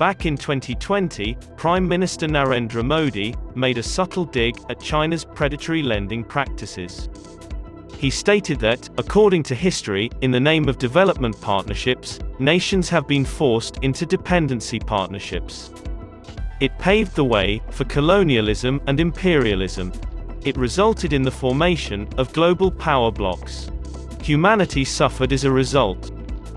Back in 2020, Prime Minister Narendra Modi made a subtle dig at China's predatory lending practices. He stated that, according to history, in the name of development partnerships, nations have been forced into dependency partnerships. It paved the way for colonialism and imperialism. It resulted in the formation of global power blocs. Humanity suffered as a result.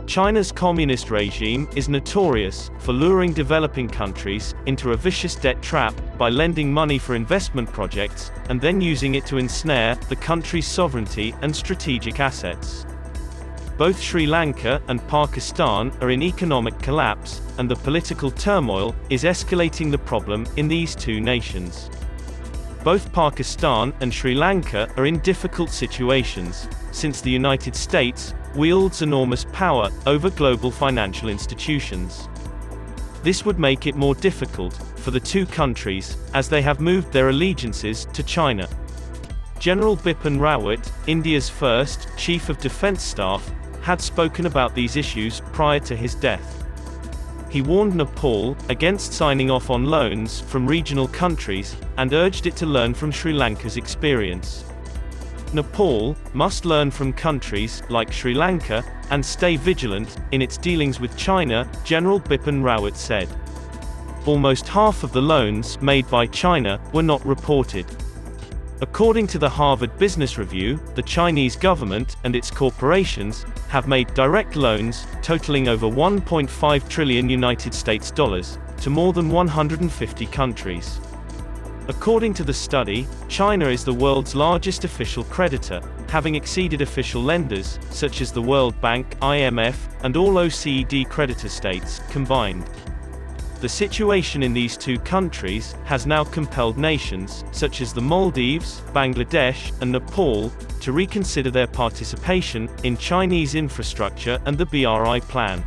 China's communist regime is notorious for luring developing countries into a vicious debt trap by lending money for investment projects, and then using it to ensnare the country's sovereignty and strategic assets. Both Sri Lanka and Pakistan are in economic collapse, and the political turmoil is escalating the problem in these two nations. Both Pakistan and Sri Lanka are in difficult situations, since the United States wields enormous power over global financial institutions. This would make it more difficult for the two countries, as they have moved their allegiances to China. General Bipin Rawat, India's first Chief of Defence Staff, had spoken about these issues prior to his death. He warned Nepal against signing off on loans from regional countries, and urged it to learn from Sri Lanka's experience. Nepal must learn from countries like Sri Lanka, and stay vigilant in its dealings with China, General Bipin Rawat said. Almost half of the loans made by China were not reported. According to the Harvard Business Review, the Chinese government and its corporations have made direct loans totaling over $1.5 trillion to more than 150 countries. According to the study, China is the world's largest official creditor, having exceeded official lenders, such as the World Bank, IMF, and all OECD creditor states, combined. The situation in these two countries has now compelled nations, such as the Maldives, Bangladesh, and Nepal, to reconsider their participation in Chinese infrastructure and the BRI plan.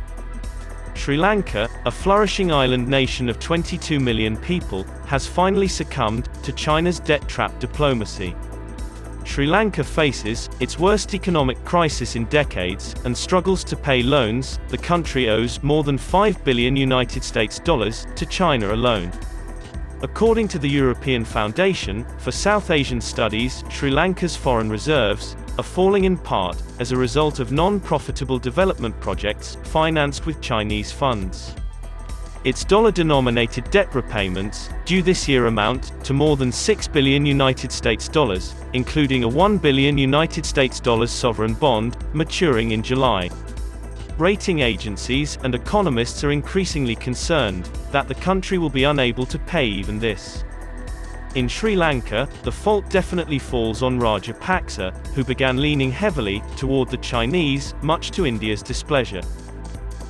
Sri Lanka, a flourishing island nation of 22 million people, has finally succumbed to China's debt trap diplomacy. Sri Lanka faces its worst economic crisis in decades, and struggles to pay loans. The country owes more than $5 billion to China alone. According to the European Foundation for South Asian Studies, Sri Lanka's foreign reserves are falling in part as a result of non-profitable development projects financed with Chinese funds. Its dollar-denominated debt repayments, due this year, amount to more than $6 billion, including a $1 billion sovereign bond, maturing in July. Rating agencies and economists are increasingly concerned that the country will be unable to pay even this. In Sri Lanka, the fault definitely falls on Rajapaksa, who began leaning heavily toward the Chinese, much to India's displeasure.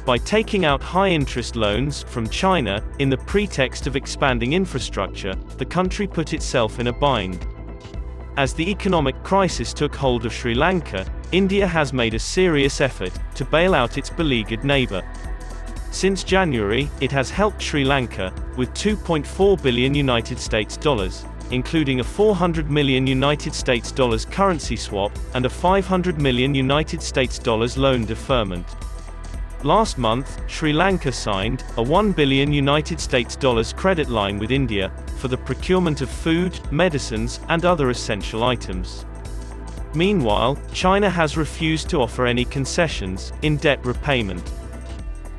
By taking out high-interest loans from China, in the pretext of expanding infrastructure, the country put itself in a bind. As the economic crisis took hold of Sri Lanka, India has made a serious effort to bail out its beleaguered neighbor. Since January, it has helped Sri Lanka with $2.4 billion, including a $400 million currency swap and a $500 million loan deferment. Last month, Sri Lanka signed a $1 billion credit line with India for the procurement of food, medicines, and other essential items. Meanwhile, China has refused to offer any concessions in debt repayment.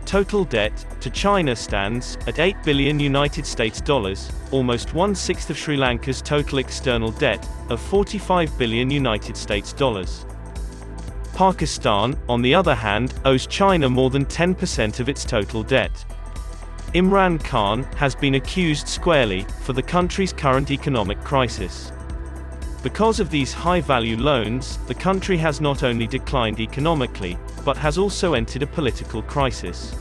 Total debt to China stands at $8 billion, almost one-sixth of Sri Lanka's total external debt of $45 billion. Pakistan, on the other hand, owes China more than 10% of its total debt. Imran Khan has been accused squarely for the country's current economic crisis. Because of these high-value loans, the country has not only declined economically, but has also entered a political crisis.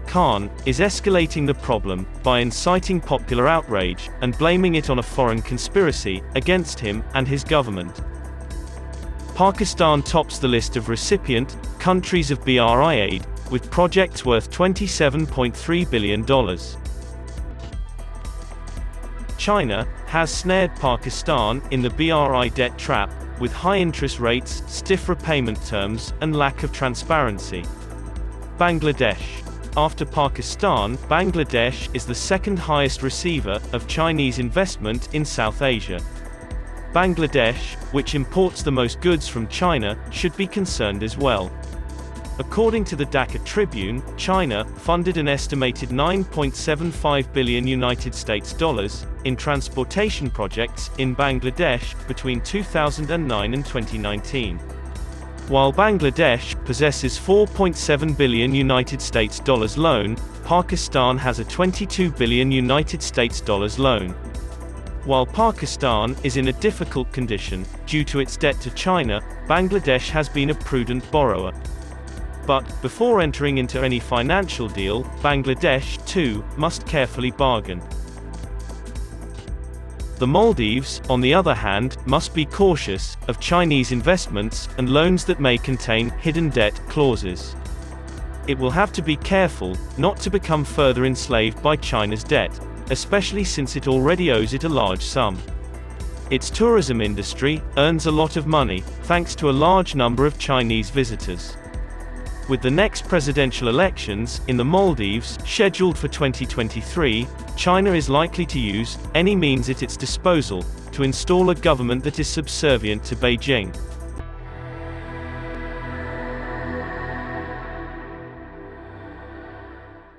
Khan is escalating the problem by inciting popular outrage and blaming it on a foreign conspiracy against him and his government. Pakistan tops the list of recipient countries of BRI aid, with projects worth $27.3 billion. China has snared Pakistan in the BRI debt trap, with high interest rates, stiff repayment terms, and lack of transparency. Bangladesh. after Pakistan, Bangladesh is the second highest receiver of Chinese investment in South Asia. Bangladesh, which imports the most goods from China, should be concerned as well. According to the Dhaka Tribune, China funded an estimated $9.75 billion in transportation projects in Bangladesh between 2009 and 2019. While Bangladesh possesses $4.7 billion loan, Pakistan has a $22 billion loan. While Pakistan is in a difficult condition due to its debt to China, Bangladesh has been a prudent borrower. But, before entering into any financial deal, Bangladesh, too, must carefully bargain. The Maldives, on the other hand, must be cautious of Chinese investments and loans that may contain hidden debt clauses. It will have to be careful not to become further enslaved by China's debt, especially since it already owes it a large sum. Its tourism industry earns a lot of money, thanks to a large number of Chinese visitors. With the next presidential elections in the Maldives scheduled for 2023, China is likely to use any means at its disposal to install a government that is subservient to Beijing.